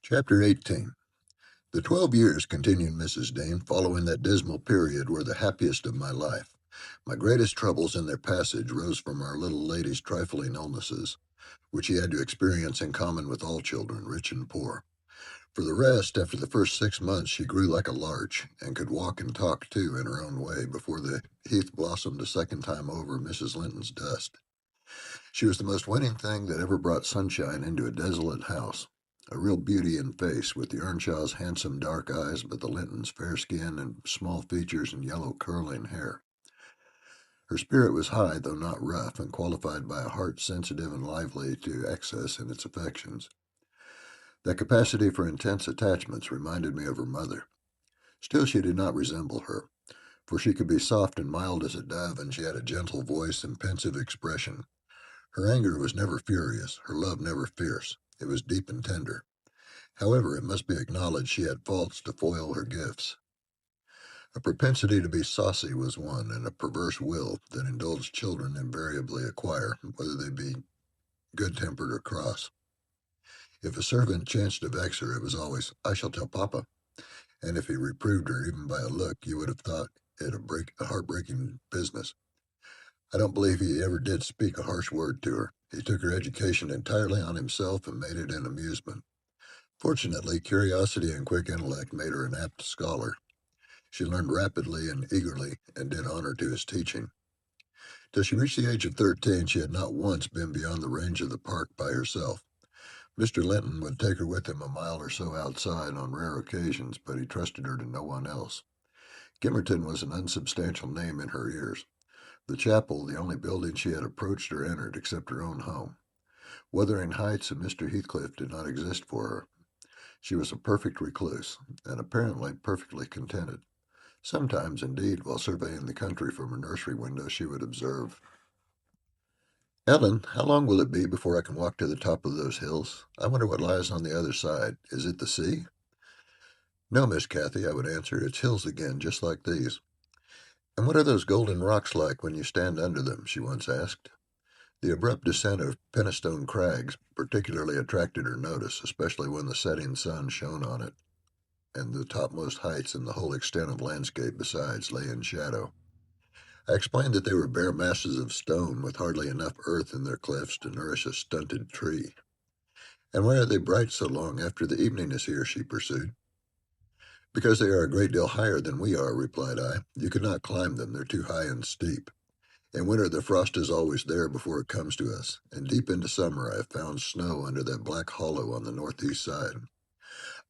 Chapter 18. The 12 years, continued Mrs. Dane, following that dismal period were the happiest of my life. My greatest troubles in their passage rose from our little lady's trifling illnesses, which she had to experience in common with all children, rich and poor. For the rest, after the first 6 months, she grew like a larch, and could walk and talk, too, in her own way, before the heath blossomed a second time over Mrs. Linton's dust. She was the most winning thing that ever brought sunshine into a desolate house. A real beauty in face, with the Earnshaw's handsome dark eyes, but the Lintons' fair skin and small features and yellow curling hair. Her spirit was high, though not rough, and qualified by a heart sensitive and lively to excess in its affections. That capacity for intense attachments reminded me of her mother. Still, she did not resemble her, for she could be soft and mild as a dove, and she had a gentle voice and pensive expression. Her anger was never furious, her love never fierce. It was deep and tender. However, it must be acknowledged she had faults to foil her gifts. A propensity to be saucy was one, and a perverse will that indulged children invariably acquire, whether they be good-tempered or cross. If a servant chanced to vex her, it was always, "I shall tell Papa," and if he reproved her even by a look, you would have thought it a heartbreaking business. I don't believe he ever did speak a harsh word to her. He took her education entirely on himself and made it an amusement. Fortunately, curiosity and quick intellect made her an apt scholar. She learned rapidly and eagerly, and did honor to his teaching. Till she reached the age of 13, she had not once been beyond the range of the park by herself. Mr. Linton would take her with him a mile or so outside on rare occasions, but he trusted her to no one else. Gimmerton was an unsubstantial name in her ears. The chapel, the only building she had approached or entered except her own home. Wuthering Heights and Mr. Heathcliff did not exist for her. She was a perfect recluse, and apparently perfectly contented. Sometimes, indeed, while surveying the country from her nursery window, she would observe, "Ellen, how long will it be before I can walk to the top of those hills? I wonder what lies on the other side. Is it the sea?" "No, Miss Cathy," I would answer, "it's hills again, just like these." "And what are those golden rocks like when you stand under them?" she once asked. The abrupt descent of Penistone Crags particularly attracted her notice, especially when the setting sun shone on it, and the topmost heights and the whole extent of landscape besides lay in shadow. I explained that they were bare masses of stone with hardly enough earth in their clefts to nourish a stunted tree. "And why are they bright so long after the evening is here?" she pursued. "Because they are a great deal higher than we are," replied I. "You could not climb them, they're too high and steep. In winter the frost is always there before it comes to us, and deep into summer I have found snow under that black hollow on the northeast side."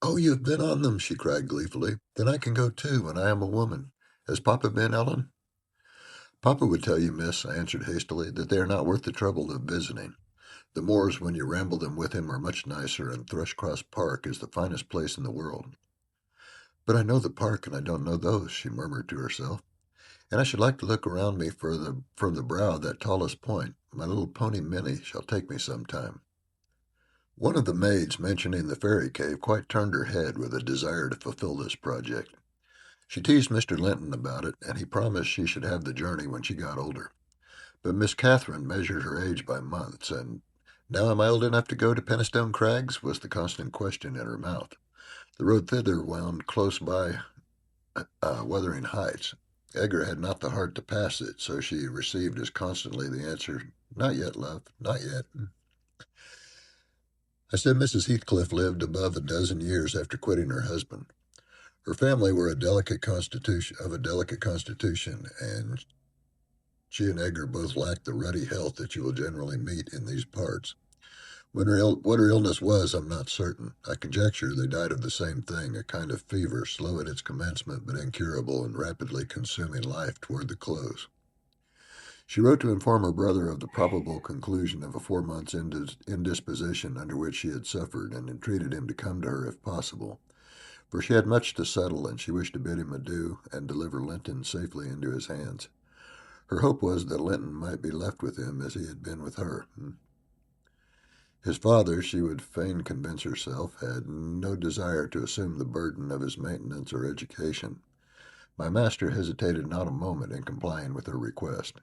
"Oh, you have been on them!" she cried gleefully. "Then I can go too, and I am a woman. Has Papa been, Ellen?" "Papa would tell you, miss," I answered hastily, "that they are not worth the trouble of visiting. The moors, when you ramble them with him, are much nicer, and Thrushcross Park is the finest place in the world." "But I know the park, and I don't know those," she murmured to herself. "And I should like to look around me from the brow of that tallest point. My little pony Minnie shall take me some time." One of the maids, mentioning the fairy cave, quite turned her head with a desire to fulfill this project. She teased Mr. Linton about it, and he promised she should have the journey when she got older. But Miss Catherine measured her age by months, and "Now am I old enough to go to Penistone Crags?" was the constant question in her mouth. The road thither wound close by Wuthering Heights. Edgar had not the heart to pass it, so she received as constantly the answer, "Not yet, love, not yet." I said Mrs. Heathcliff lived above a dozen years after quitting her husband. Her family were a delicate constitution, and she and Edgar both lacked the ruddy health that you will generally meet in these parts. What her illness was, I'm not certain. I conjecture they died of the same thing, a kind of fever, slow at its commencement, but incurable and rapidly consuming life toward the close. She wrote to inform her brother of the probable conclusion of a 4 months' indisposition under which she had suffered, and entreated him to come to her if possible, for she had much to settle, and she wished to bid him adieu and deliver Linton safely into his hands. Her hope was that Linton might be left with him as he had been with her. His father, she would fain convince herself, had no desire to assume the burden of his maintenance or education. My master hesitated not a moment in complying with her request.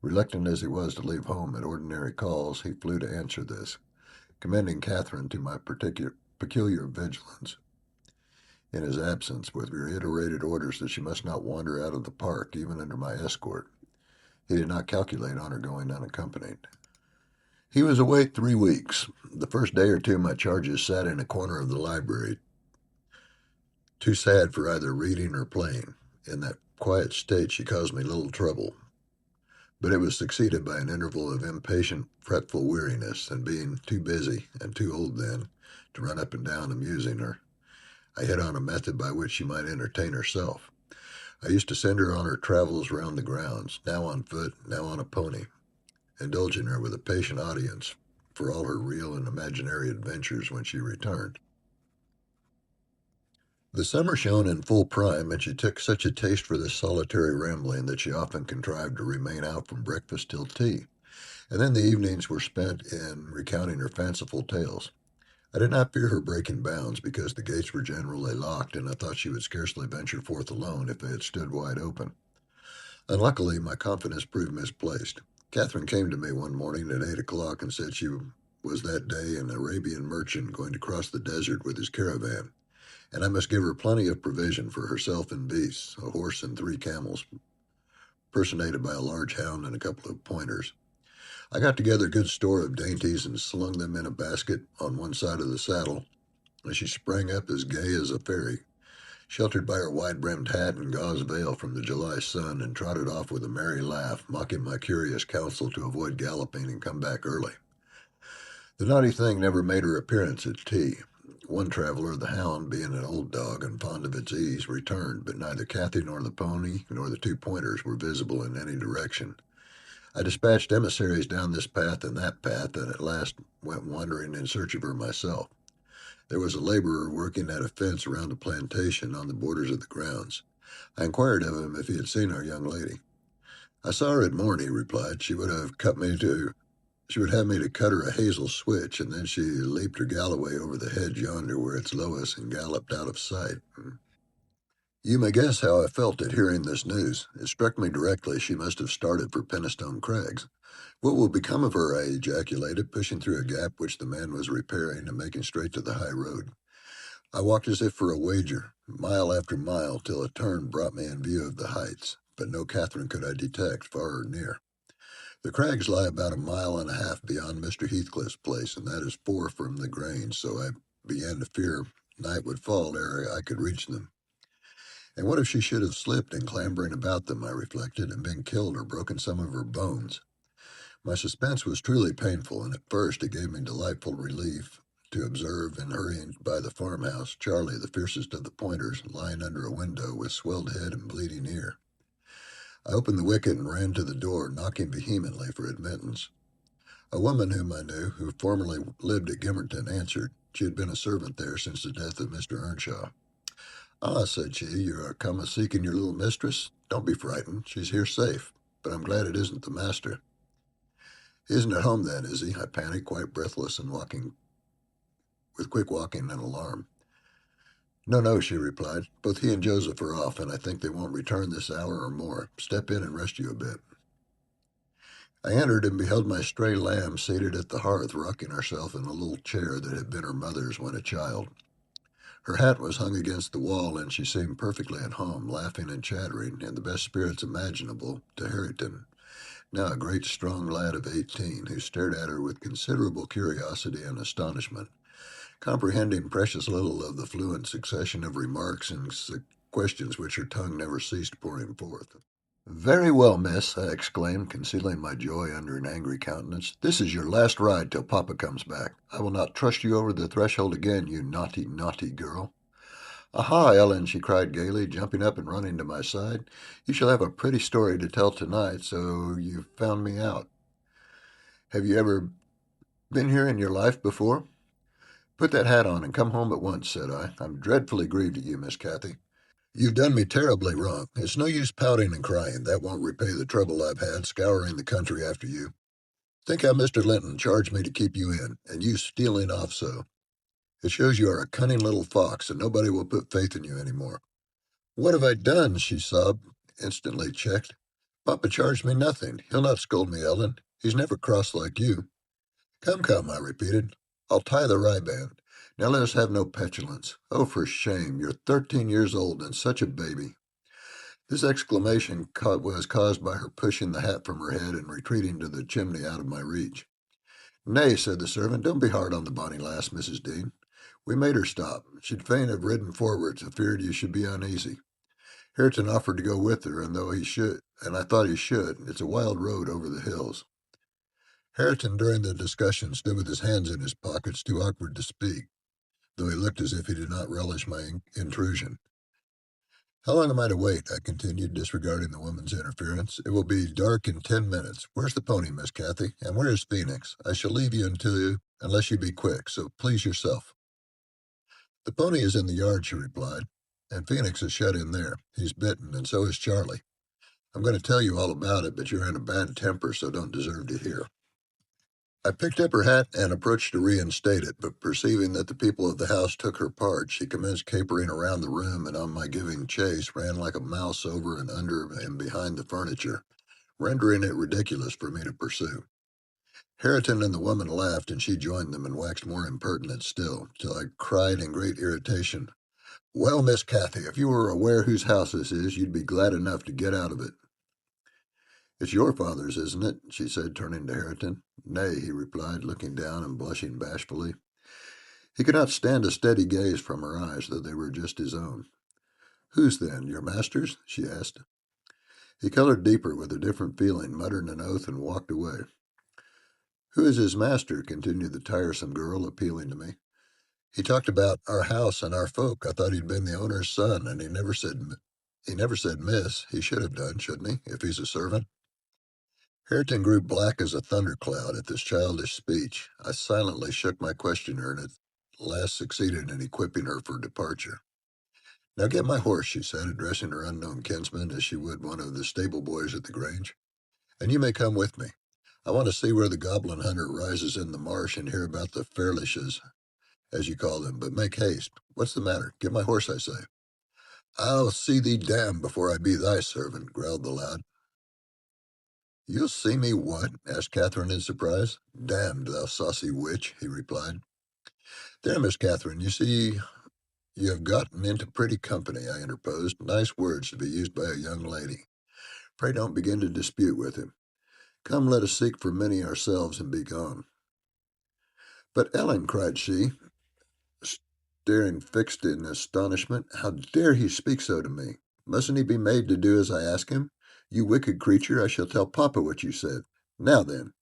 Reluctant as he was to leave home at ordinary calls, he flew to answer this, commending Catherine to my peculiar vigilance. In his absence, with reiterated orders that she must not wander out of the park, even under my escort, he did not calculate on her going unaccompanied. He was away 3 weeks. The first day or two, my charges sat in a corner of the library, too sad for either reading or playing. In that quiet state, she caused me little trouble, but it was succeeded by an interval of impatient, fretful weariness, and being too busy, and too old then, to run up and down amusing her, I hit on a method by which she might entertain herself. I used to send her on her travels round the grounds, now on foot, now on a pony, indulging her with a patient audience for all her real and imaginary adventures when she returned. The summer shone in full prime, and she took such a taste for this solitary rambling that she often contrived to remain out from breakfast till tea, and then the evenings were spent in recounting her fanciful tales. I did not fear her breaking bounds, because the gates were generally locked, and I thought she would scarcely venture forth alone if they had stood wide open. Unluckily, my confidence proved misplaced. Catherine came to me one morning at 8 o'clock and said she was that day an Arabian merchant going to cross the desert with his caravan, and I must give her plenty of provision for herself and beasts, a horse and 3 camels, personated by a large hound and a couple of pointers. I got together good store of dainties and slung them in a basket on one side of the saddle, and she sprang up as gay as a fairy, sheltered by her wide-brimmed hat and gauze veil from the July sun, and trotted off with a merry laugh, mocking my curious counsel to avoid galloping and come back early. The naughty thing never made her appearance at tea. One traveler, the hound, being an old dog and fond of its ease, returned, but neither Cathy nor the pony nor the 2 pointers were visible in any direction. I dispatched emissaries down this path and that path, and at last went wandering in search of her myself. There was a laborer working at a fence around a plantation on the borders of the grounds. I inquired of him if he had seen our young lady. "I saw her at morn," he replied. She would have me to cut her a hazel switch, and then she leaped her galloway over the hedge yonder where it's lowest and galloped out of sight. You may guess how I felt at hearing this news. It struck me directly she must have started for Penistone Crags. "What will become of her?" I ejaculated, pushing through a gap which the man was repairing and making straight to the high road. I walked as if for a wager, mile after mile, till a turn brought me in view of the heights, but no Catherine could I detect, far or near. The crags lie about a mile and a half beyond Mr. Heathcliff's place, and that is 4 from the Grange, so I began to fear night would fall ere I could reach them. And what if she should have slipped in clambering about them, I reflected, and been killed or broken some of her bones? My suspense was truly painful, and at first it gave me delightful relief to observe, in hurrying by the farmhouse, Charlie, the fiercest of the pointers, lying under a window with swelled head and bleeding ear. I opened the wicket and ran to the door, knocking vehemently for admittance. A woman whom I knew, who formerly lived at Gimmerton, answered. She had been a servant there since the death of Mr. Earnshaw. "Ah," said she, "you are come a-seeking your little mistress? Don't be frightened. She's here safe, but I'm glad it isn't the master." "He isn't at home, then, is he?" I panicked, quite breathless and with quick walking and alarm. "No, no," she replied. "Both he and Joseph are off, and I think they won't return this hour or more. Step in and rest you a bit." I entered and beheld my stray lamb seated at the hearth, rocking herself in a little chair that had been her mother's when a child. Her hat was hung against the wall, and she seemed perfectly at home, laughing and chattering, in the best spirits imaginable, to Harrington, now a great strong lad of 18, who stared at her with considerable curiosity and astonishment, comprehending precious little of the fluent succession of remarks and questions which her tongue never ceased pouring forth. "Very well, miss," I exclaimed, concealing my joy under an angry countenance. "This is your last ride till papa comes back. I will not trust you over the threshold again, you naughty, naughty girl." "Aha, Ellen," she cried gaily, jumping up and running to my side. "You shall have a pretty story to tell tonight. So you've found me out. Have you ever been here in your life before?" "Put that hat on and come home at once," said I. "I'm dreadfully grieved at you, Miss Cathy. You've done me terribly wrong. It's no use pouting and crying. That won't repay the trouble I've had scouring the country after you. Think how Mr. Linton charged me to keep you in, and you stealing off so. It shows you are a cunning little fox, and nobody will put faith in you any more." "What have I done?" she sobbed, instantly checked. "Papa charged me nothing. He'll not scold me, Ellen. He's never cross like you." "Come, come," I repeated. "I'll tie the riband. Now let us have no petulance. Oh, for shame! You're 13 years old and such a baby." This exclamation was caused by her pushing the hat from her head and retreating to the chimney out of my reach. "Nay," said the servant, "don't be hard on the bonny lass, Mrs. Dean. We made her stop. She'd fain have ridden forwards, afeard you should be uneasy. Hareton offered to go with her, and I thought he should. It's a wild road over the hills." Hareton, during the discussion, stood with his hands in his pockets, too awkward to speak, though he looked as if he did not relish my intrusion. "How long am I to wait?" I continued, disregarding the woman's interference. "It will be dark in 10 minutes. Where's the pony, Miss Cathy? And where is Phoenix? I shall leave you unless you be quick, so please yourself." "The pony is in the yard," she replied, "and Phoenix is shut in there. He's bitten, and so is Charlie. I'm going to tell you all about it, but you're in a bad temper, so don't deserve to hear." I picked up her hat and approached to reinstate it, but perceiving that the people of the house took her part, she commenced capering around the room, and on my giving chase, ran like a mouse over and under and behind the furniture, rendering it ridiculous for me to pursue. Hareton and the woman laughed, and she joined them and waxed more impertinent still, till I cried in great irritation, "Well, Miss Cathy, if you were aware whose house this is, you'd be glad enough to get out of it." "It's your father's, isn't it?" she said, turning to Hareton. "Nay," he replied, looking down and blushing bashfully. He could not stand a steady gaze from her eyes, though they were just his own. "Whose, then? Your master's?" she asked. He colored deeper with a different feeling, muttered an oath, and walked away. "Who is his master?" continued the tiresome girl, appealing to me. "He talked about our house and our folk. I thought he'd been the owner's son, and he never said miss. He should have done, shouldn't he, if he's a servant?" Hareton grew black as a thundercloud at this childish speech. I silently shook my questioner, and at last succeeded in equipping her for departure. "Now get my horse," she said, addressing her unknown kinsman as she would one of the stable boys at the Grange, "and you may come with me. I want to see where the goblin hunter rises in the marsh and hear about the fairlishes, as you call them, but make haste. What's the matter? Get my horse, I say." "I'll see thee damned before I be thy servant," growled the lad. "You'll see me what?" asked Catherine in surprise. "Damned, thou saucy witch," he replied. "There, Miss Catherine, you see you have gotten into pretty company," I interposed. "Nice words to be used by a young lady. Pray don't begin to dispute with him. Come, let us seek for Minnie ourselves and be gone." "But Ellen," cried she, staring fixed in astonishment, "how dare he speak so to me? Mustn't he be made to do as I ask him? You wicked creature, I shall tell Papa what you said. Now then."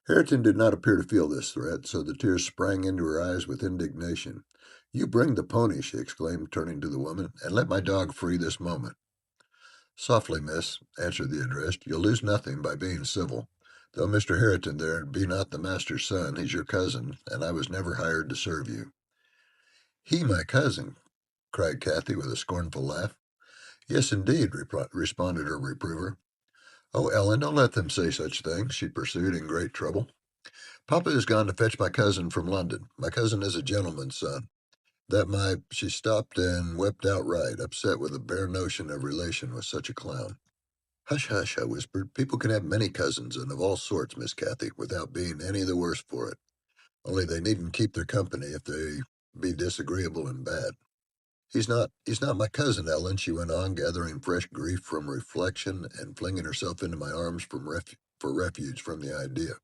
Hareton did not appear to feel this threat, so the tears sprang into her eyes with indignation. "You bring the pony," she exclaimed, turning to the woman, "and let my dog free this moment." "Softly, miss," answered the addressed. "You'll lose nothing by being civil. Though Mr. Hareton there be not the master's son, he's your cousin, and I was never hired to serve you." "He my cousin!" cried Cathy with a scornful laugh. "Yes, indeed," responded her reprover. "Oh, Ellen, don't let them say such things," she pursued in great trouble. "Papa is gone to fetch my cousin from London. My cousin is a gentleman's son. She stopped and wept outright, upset with the bare notion of relation with such a clown. "Hush, hush," I whispered. "People can have many cousins, and of all sorts, Miss Cathy, without being any the worse for it. Only they needn't keep their company if they be disagreeable and bad. He's not my cousin, Ellen," she went on, gathering fresh grief from reflection and flinging herself into my arms for refuge from the idea.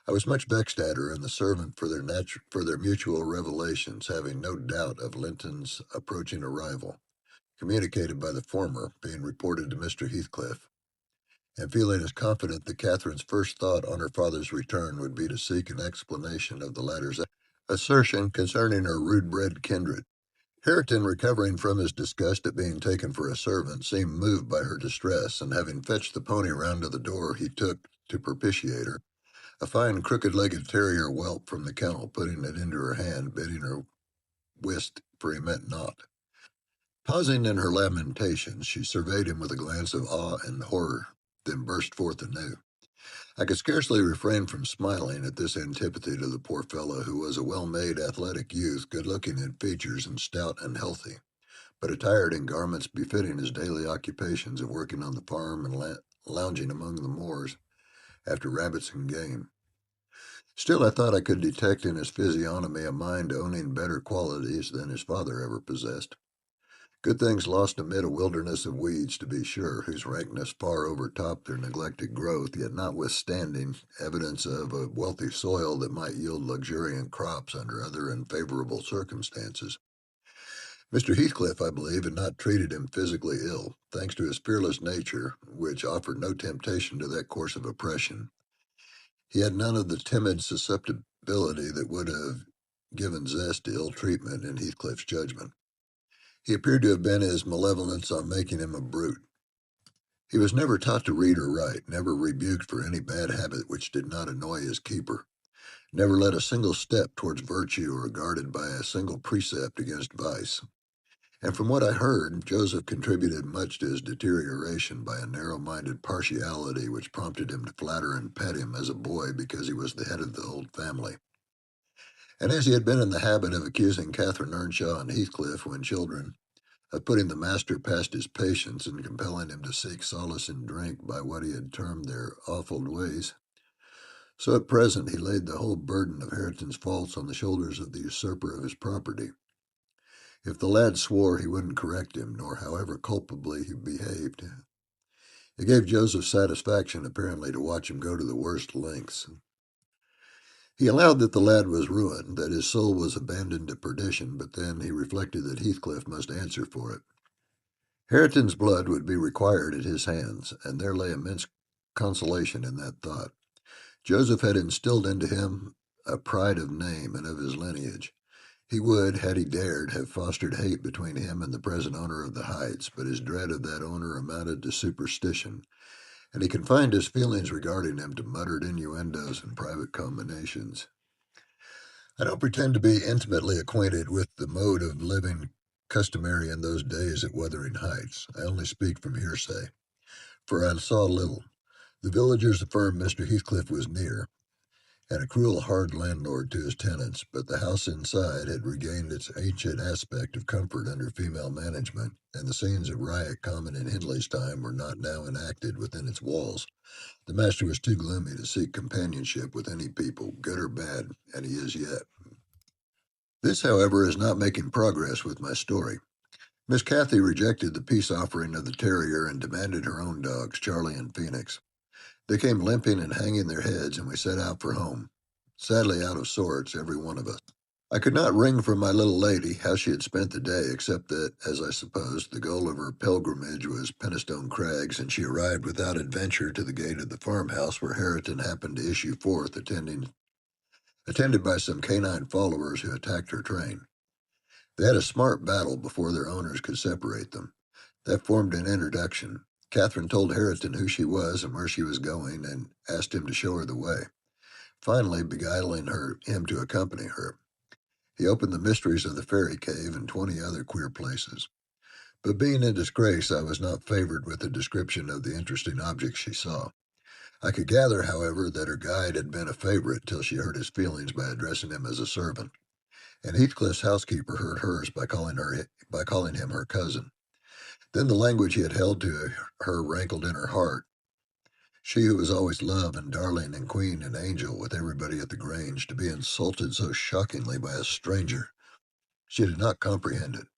I was much vexed at her and the servant for their mutual revelations, having no doubt of Linton's approaching arrival, communicated by the former, being reported to Mr. Heathcliff, and feeling as confident that Catherine's first thought on her father's return would be to seek an explanation of the latter's assertion concerning her rude-bred kindred. Hareton, recovering from his disgust at being taken for a servant, seemed moved by her distress, and having fetched the pony round to the door, he took, to propitiate her, a fine crooked-legged terrier whelp from the kennel, putting it into her hand, bidding her whist, for he meant naught. Pausing in her lamentations, she surveyed him with a glance of awe and horror, then burst forth anew. I could scarcely refrain from smiling at this antipathy to the poor fellow, who was a well-made, athletic youth, good-looking in features and stout and healthy, but attired in garments befitting his daily occupations of working on the farm and lounging among the moors after rabbits and game. Still, I thought I could detect in his physiognomy a mind owning better qualities than his father ever possessed. Good things lost amid a wilderness of weeds, to be sure, whose rankness far overtopped their neglected growth, yet notwithstanding evidence of a wealthy soil that might yield luxuriant crops under other unfavorable circumstances. Mr. Heathcliff, I believe, had not treated him physically ill, thanks to his fearless nature, which offered no temptation to that course of oppression. He had none of the timid susceptibility that would have given zest to ill treatment in Heathcliff's judgment. He appeared to have been his malevolence on making him a brute. He was never taught to read or write, never rebuked for any bad habit which did not annoy his keeper, never led a single step towards virtue or guarded by a single precept against vice. And from what I heard, Joseph contributed much to his deterioration by a narrow-minded partiality which prompted him to flatter and pet him as a boy because he was the head of the old family. And as he had been in the habit of accusing Catherine Earnshaw and Heathcliff when children, of putting the master past his patience and compelling him to seek solace in drink by what he had termed their offal ways, so at present he laid the whole burden of Hareton's faults on the shoulders of the usurper of his property. If the lad swore, he wouldn't correct him, nor however culpably he behaved. It gave Joseph satisfaction, apparently, to watch him go to the worst lengths. He allowed that the lad was ruined, that his soul was abandoned to perdition, but then he reflected that Heathcliff must answer for it. Hareton's blood would be required at his hands, and there lay immense consolation in that thought. Joseph had instilled into him a pride of name and of his lineage. He would, had he dared, have fostered hate between him and the present owner of the Heights, but his dread of that owner amounted to superstition, and he confined his feelings regarding him to muttered innuendos and private combinations. I don't pretend to be intimately acquainted with the mode of living customary in those days at Wuthering Heights. I only speak from hearsay, for I saw little. The villagers affirmed Mr. Heathcliff was near, and a cruel, hard landlord to his tenants, but the house inside had regained its ancient aspect of comfort under female management, and the scenes of riot common in Hindley's time were not now enacted within its walls. The master was too gloomy to seek companionship with any people, good or bad, and he is yet. This, however, is not making progress with my story. Miss Cathy rejected the peace offering of the terrier and demanded her own dogs, Charlie and Phoenix. They came limping and hanging their heads, and we set out for home, sadly out of sorts, every one of us. I could not wring from my little lady how she had spent the day, except that, as I supposed, the goal of her pilgrimage was Penistone Crags, and she arrived without adventure to the gate of the farmhouse where Hareton happened to issue forth, attended by some canine followers who attacked her train. They had a smart battle before their owners could separate them. That formed an introduction. Catherine told Hareton who she was and where she was going, and asked him to show her the way, finally beguiling him to accompany her. He opened the mysteries of the fairy cave and 20 other queer places. But being in disgrace, I was not favored with a description of the interesting objects she saw. I could gather, however, that her guide had been a favorite till she hurt his feelings by addressing him as a servant, and Heathcliff's housekeeper hurt hers by calling him her cousin. Then the language he had held to her rankled in her heart. She who was always love and darling and queen and angel with everybody at the Grange, to be insulted so shockingly by a stranger. She did not comprehend it,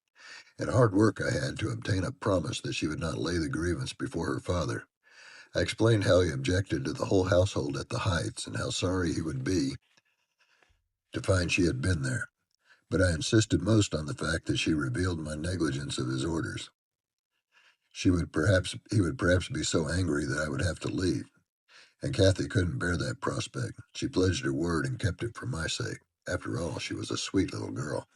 and hard work I had to obtain a promise that she would not lay the grievance before her father. I explained how he objected to the whole household at the Heights, and how sorry he would be to find she had been there. But I insisted most on the fact that she revealed my negligence of his orders. He would perhaps be so angry that I would have to leave, and Cathy couldn't bear that prospect. She pledged her word and kept it for my sake. After all, she was a sweet little girl.